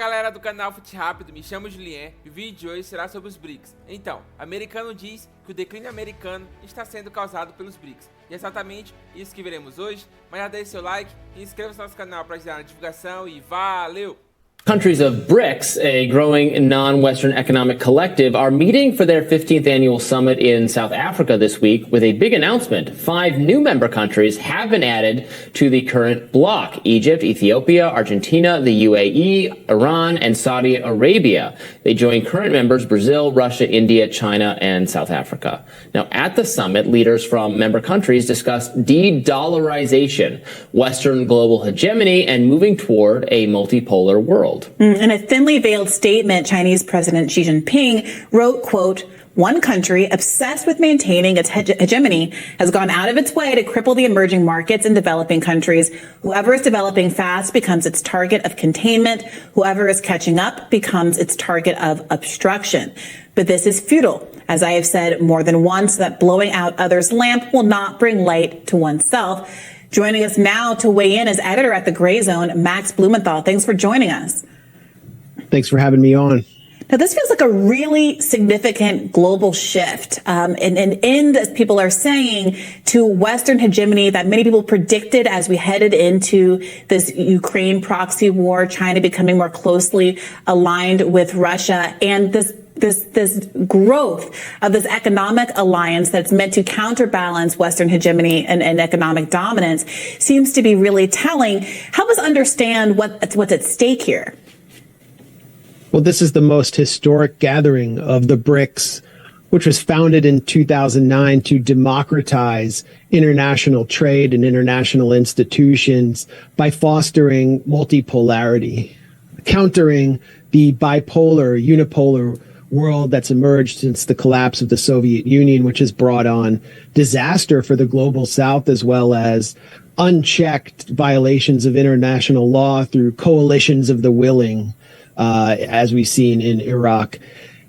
galera do canal Fute Rápido, me chamo Julien e o vídeo de hoje será sobre os Brics. Então, Americano diz que o declínio americano está sendo causado pelos Brics. E é exatamente isso que veremos hoje, mas já deixe seu like e inscreva-se no nosso canal para ajudar na divulgação e valeu! Countries of Brics, a growing non-Western economic collective, are meeting for their 15th annual summit in South Africa this week with a big announcement. 5 new member countries have been added to the current bloc: Egypt, Ethiopia, Argentina, the UAE, Iran, and Saudi Arabia. They join current members Brazil, Russia, India, China, and South Africa. Now, at the summit, leaders from member countries discussed de-dollarization, Western global hegemony, and moving toward a multipolar world. In a thinly veiled statement, Chinese President Xi Jinping wrote, quote, "One country obsessed with maintaining its hegemony has gone out of its way to cripple the emerging markets in developing countries. Whoever is developing fast becomes its target of containment. Whoever is catching up becomes its target of obstruction. But this is futile. As I have said more than once, that blowing out others' lamp will not bring light to oneself." Joining us now to weigh in is editor at The Gray Zone, Max Blumenthal. Thanks for joining us. Thanks for having me on. Now, this feels like a really significant global shift, an end, as people are saying, to Western hegemony that many people predicted as we headed into this Ukraine proxy war, China becoming more closely aligned with Russia, and this growth of this economic alliance that's meant to counterbalance Western hegemony and economic dominance seems to be really telling. Help us understand what's at stake here. Well, this is the most historic gathering of the BRICS, which was founded in 2009 to democratize international trade and international institutions by fostering multipolarity, countering the bipolar, unipolar world that's emerged since the collapse of the Soviet Union, which has brought on disaster for the global South, as well as unchecked violations of international law through coalitions of the willing, as we've seen in Iraq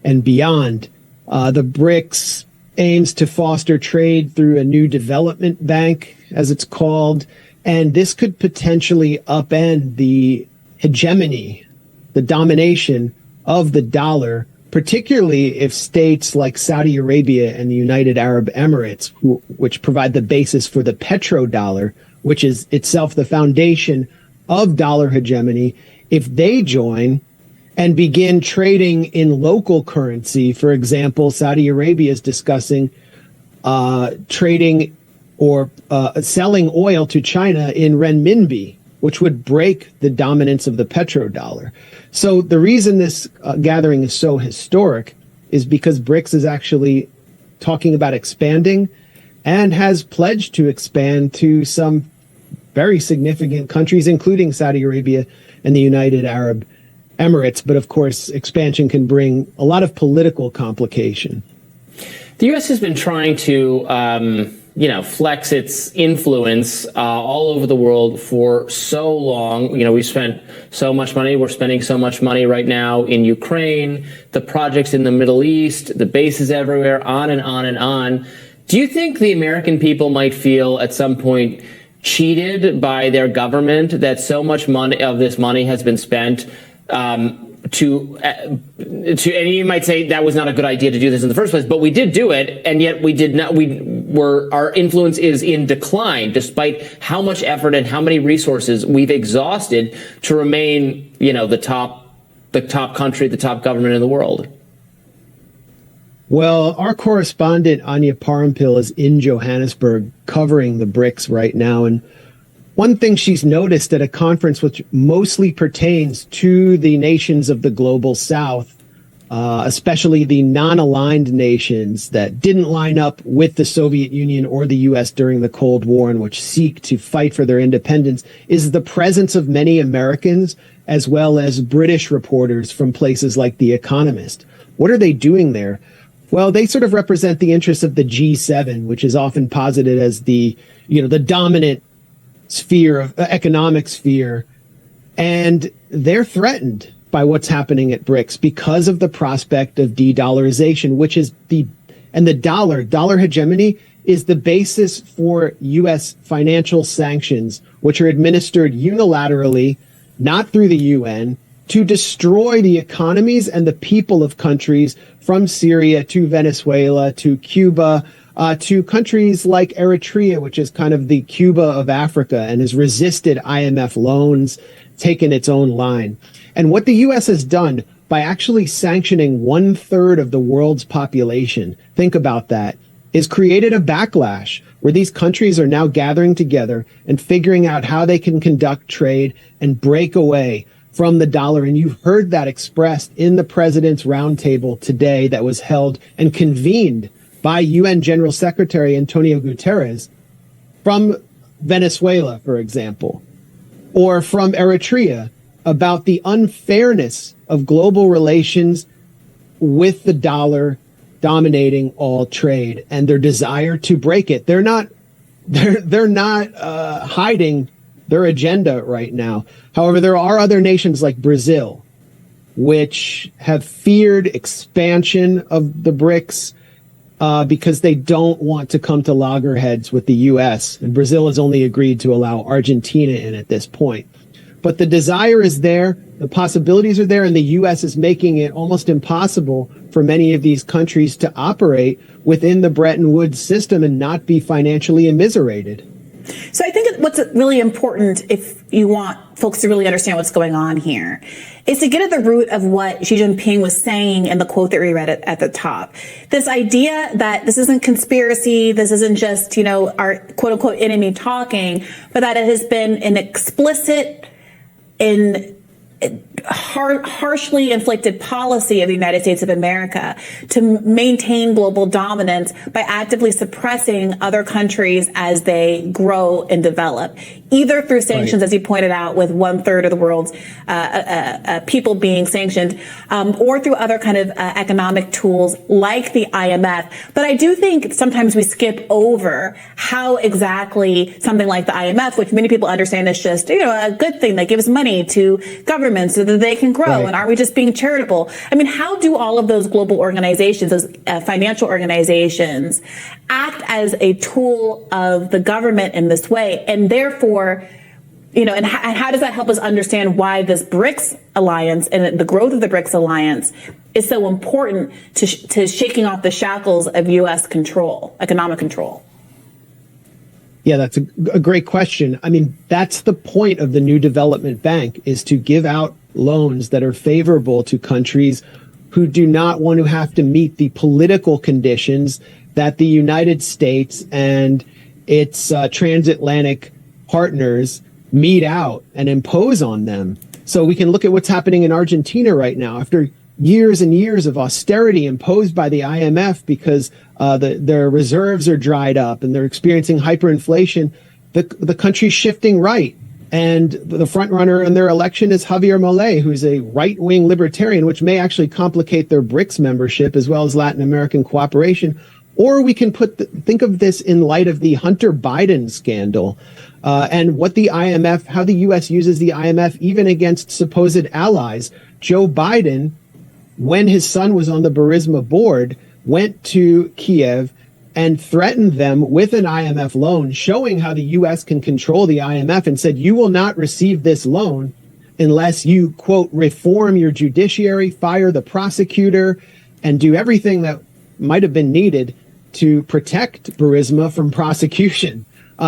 and beyond. The BRICS aims to foster trade through a new development bank, as it's called, and this could potentially upend the hegemony, the domination of the dollar, particularly if states like Saudi Arabia and the United Arab Emirates, which provide the basis for the petrodollar, which is itself the foundation of dollar hegemony, if they join and begin trading in local currency. For example, Saudi Arabia is discussing trading or selling oil to China in renminbi, which would break the dominance of the petrodollar. So the reason this gathering is so historic is because BRICS is actually talking about expanding and has pledged to expand to some very significant countries, including Saudi Arabia and the United Arab Emirates. But of course, expansion can bring a lot of political complication. The U.S. has been trying to flex its influence all over the world for so long. We've spent so much money. We're spending so much money right now in Ukraine, the projects in the Middle East, the bases everywhere, on and on and on. Do you think the American people might feel at some point cheated by their government, that so much money of this money has been spent and you might say that was not a good idea to do this in the first place, but we did do it, and yet we did not. Our influence is in decline, despite how much effort and how many resources we've exhausted to remain, the top country, the top government in the world. Well, our correspondent Anya Parampil is in Johannesburg covering the BRICS right now, and one thing she's noticed at a conference which mostly pertains to the nations of the global South, especially the non-aligned nations that didn't line up with the Soviet Union or the U.S. during the Cold War and which seek to fight for their independence, is the presence of many Americans as well as British reporters from places like The Economist. What are they doing there? Well, they sort of represent the interests of the G7, which is often posited as the dominant sphere of economic sphere, and they're threatened by what's happening at BRICS because of the prospect of de-dollarization, which is the dollar hegemony is the basis for U.S. financial sanctions, which are administered unilaterally, not through the UN, to destroy the economies and the people of countries from Syria to Venezuela to Cuba to countries like Eritrea, which is kind of the Cuba of Africa and has resisted IMF loans, taken its own line. And what the U.S. has done by actually sanctioning 1/3 of the world's population, think about that, is created a backlash where these countries are now gathering together and figuring out how they can conduct trade and break away from the dollar. And you've heard that expressed in the president's roundtable today that was held and convened by UN General Secretary Antonio Guterres from Venezuela, for example, or from Eritrea, about the unfairness of global relations with the dollar dominating all trade and their desire to break it. They're not hiding their agenda right now. However, there are other nations like Brazil, which have feared expansion of the BRICS because they don't want to come to loggerheads with the U.S. And Brazil has only agreed to allow Argentina in at this point. But the desire is there, the possibilities are there, and the U.S. is making it almost impossible for many of these countries to operate within the Bretton Woods system and not be financially immiserated. So I think what's really important, if you want folks to really understand what's going on here, is to get at the root of what Xi Jinping was saying in the quote that we read at the top. This idea that this isn't conspiracy, this isn't just, our quote unquote enemy talking, but that it has been an explicit and harshly inflicted policy of the United States of America to maintain global dominance by actively suppressing other countries as they grow and develop, either through sanctions, as you pointed out, with 1/3 of the world's people being sanctioned, or through other kind of economic tools like the IMF. But I do think sometimes we skip over how exactly something like the IMF, which many people understand is just, a good thing that gives money to governments so that they can grow. Right. And are we just being charitable? I mean, how do all of those global organizations, those financial organizations, act as a tool of the government in this way? And therefore, and how does that help us understand why this BRICS alliance and the growth of the BRICS alliance is so important to shaking off the shackles of U.S. control, economic control? Yeah, that's a great question. I mean, that's the point of the new development bank, is to give out loans that are favorable to countries who do not want to have to meet the political conditions that the United States and its transatlantic partners mete out and impose on them. So we can look at what's happening in Argentina right now. After years and years of austerity imposed by the IMF because their reserves are dried up and they're experiencing hyperinflation, the country's shifting right. And the front runner in their election is Javier Milei, who's a right-wing libertarian, which may actually complicate their BRICS membership as well as Latin American cooperation. Or we can think of this in light of the Hunter Biden scandal and what the IMF, how the U.S. uses the IMF even against supposed allies. Joe Biden, when his son was on the Burisma board, went to Kiev and threatened them with an IMF loan, showing how the U.S. can control the IMF, and said, you will not receive this loan unless you, quote, reform your judiciary, fire the prosecutor, and do everything that might have been needed to protect Burisma from prosecution.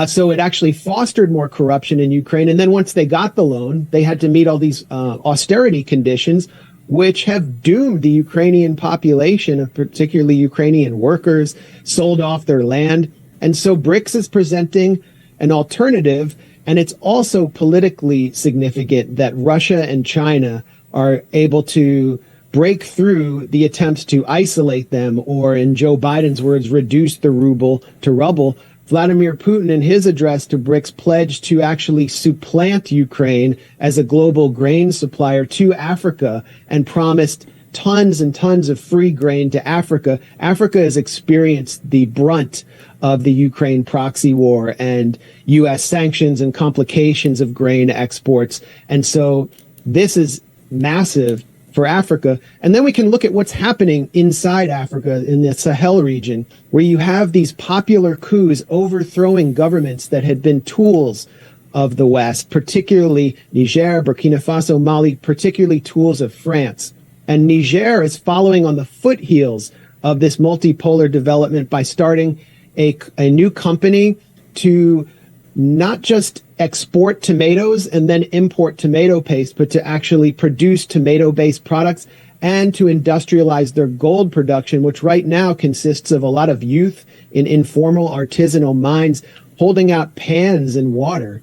So it actually fostered more corruption in Ukraine. And then once they got the loan, they had to meet all these austerity conditions, which have doomed the Ukrainian population, particularly Ukrainian workers, sold off their land. And so BRICS is presenting an alternative. And it's also politically significant that Russia and China are able to break through the attempts to isolate them, or in Joe Biden's words, reduce the ruble to rubble. Vladimir Putin, in his address to BRICS, pledged to actually supplant Ukraine as a global grain supplier to Africa and promised tons and tons of free grain to Africa. Africa has experienced the brunt of the Ukraine proxy war and U.S. sanctions and complications of grain exports. And so this is massive for Africa. And then we can look at what's happening inside Africa in the Sahel region, where you have these popular coups overthrowing governments that had been tools of the West, particularly Niger, Burkina Faso, Mali, particularly tools of France. And Niger is following on the foothills of this multipolar development by starting a new company to not just export tomatoes and then import tomato paste, but to actually produce tomato-based products and to industrialize their gold production, which right now consists of a lot of youth in informal artisanal mines holding out pans and water.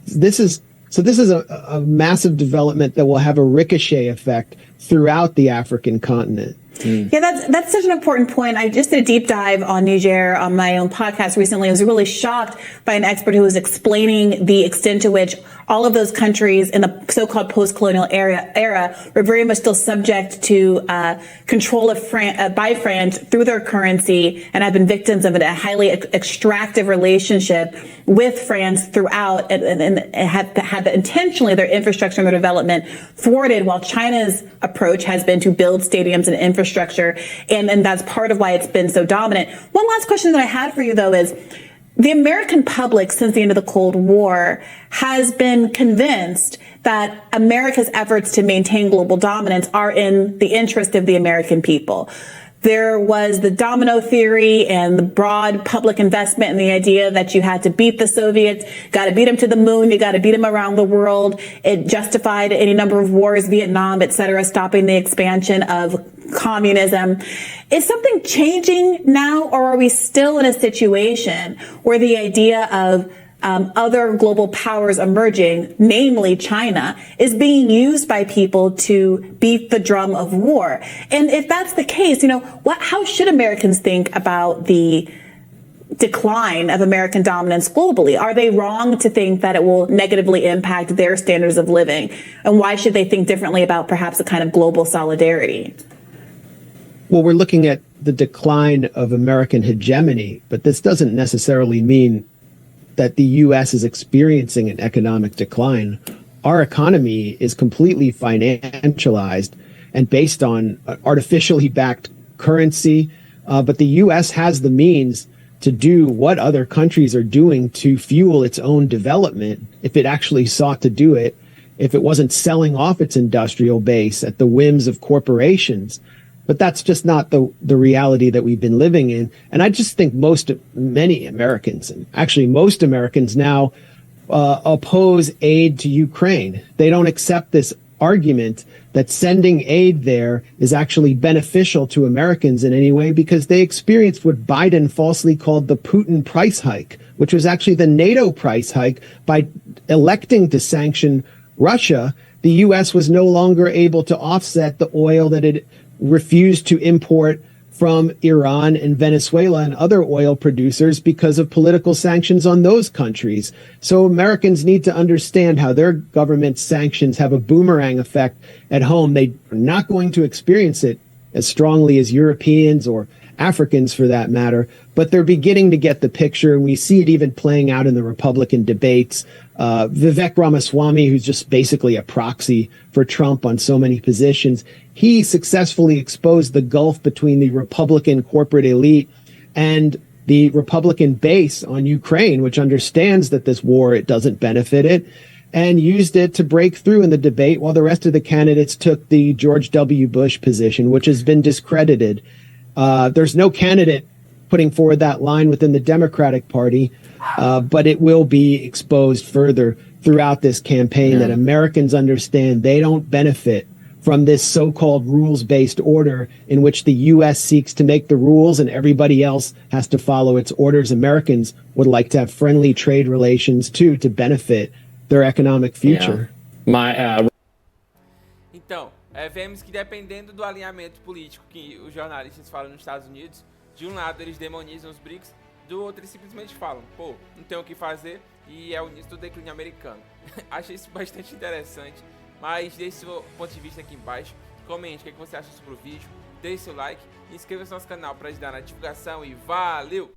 This is a massive development that will have a ricochet effect throughout the African continent. Yeah, that's such an important point. I just did a deep dive on Niger on my own podcast recently. I was really shocked by an expert who was explaining the extent to which all of those countries in the so-called post-colonial era were very much still subject to control of by France through their currency, and have been victims of a highly extractive relationship with France throughout, and have had intentionally their infrastructure and their development thwarted, while China's approach has been to build stadiums and infrastructure, and that's part of why it's been so dominant. One last question that I had for you, though, is the American public, since the end of the Cold War, has been convinced that America's efforts to maintain global dominance are in the interest of the American people. There was the domino theory and the broad public investment in the idea that you had to beat the Soviets, got to beat them to the moon, you got to beat them around the world. It justified any number of wars, Vietnam, et cetera, stopping the expansion of communism. Is something changing now, or are we still in a situation where the idea of other global powers emerging, namely China, is being used by people to beat the drum of war? And if that's the case, how should Americans think about the decline of American dominance globally? Are they wrong to think that it will negatively impact their standards of living? And why should they think differently about perhaps a kind of global solidarity? Well, we're looking at the decline of American hegemony, but this doesn't necessarily mean that the U.S. is experiencing an economic decline. Our economy is completely financialized and based on artificially backed currency, but the U.S. has the means to do what other countries are doing to fuel its own development if it actually sought to do it, if it wasn't selling off its industrial base at the whims of corporations. But that's just not the reality that we've been living in. And I just think many Americans, and actually most Americans now, oppose aid to Ukraine. They don't accept this argument that sending aid there is actually beneficial to Americans in any way, because they experienced what Biden falsely called the Putin price hike, which was actually the NATO price hike. By electing to sanction Russia, the U.S. was no longer able to offset the oil that it refused to import from Iran and Venezuela and other oil producers because of political sanctions on those countries. So Americans need to understand how their government sanctions have a boomerang effect at home. They are not going to experience it as strongly as Europeans or Africans for that matter, but they're beginning to get the picture. And we see it even playing out in the Republican debates. Vivek Ramaswamy, who's just basically a proxy for Trump on so many positions, he successfully exposed the gulf between the Republican corporate elite and the Republican base on Ukraine, which understands that this war, it doesn't benefit it, and used it to break through in the debate, while the rest of the candidates took the George W. Bush position, which has been discredited. There's no candidate putting forward that line within the Democratic Party, but it will be exposed further throughout this campaign that Americans understand they don't benefit from this so-called rules-based order in which the U.S. seeks to make the rules and everybody else has to follow its orders. Americans would like to have friendly trade relations, too, to benefit their economic future. Então, vemos que dependendo do alinhamento político que os jornalistas falam nos Estados Unidos, de um lado eles demonizam os Brics, do outro eles simplesmente falam, pô, não tem o que fazer, e é o início do declínio americano. Achei isso bastante interessante, mas deixe seu ponto de vista aqui embaixo, comente o que você acha sobre o vídeo, deixe seu like, inscreva-se no nosso canal para ajudar na divulgação e valeu!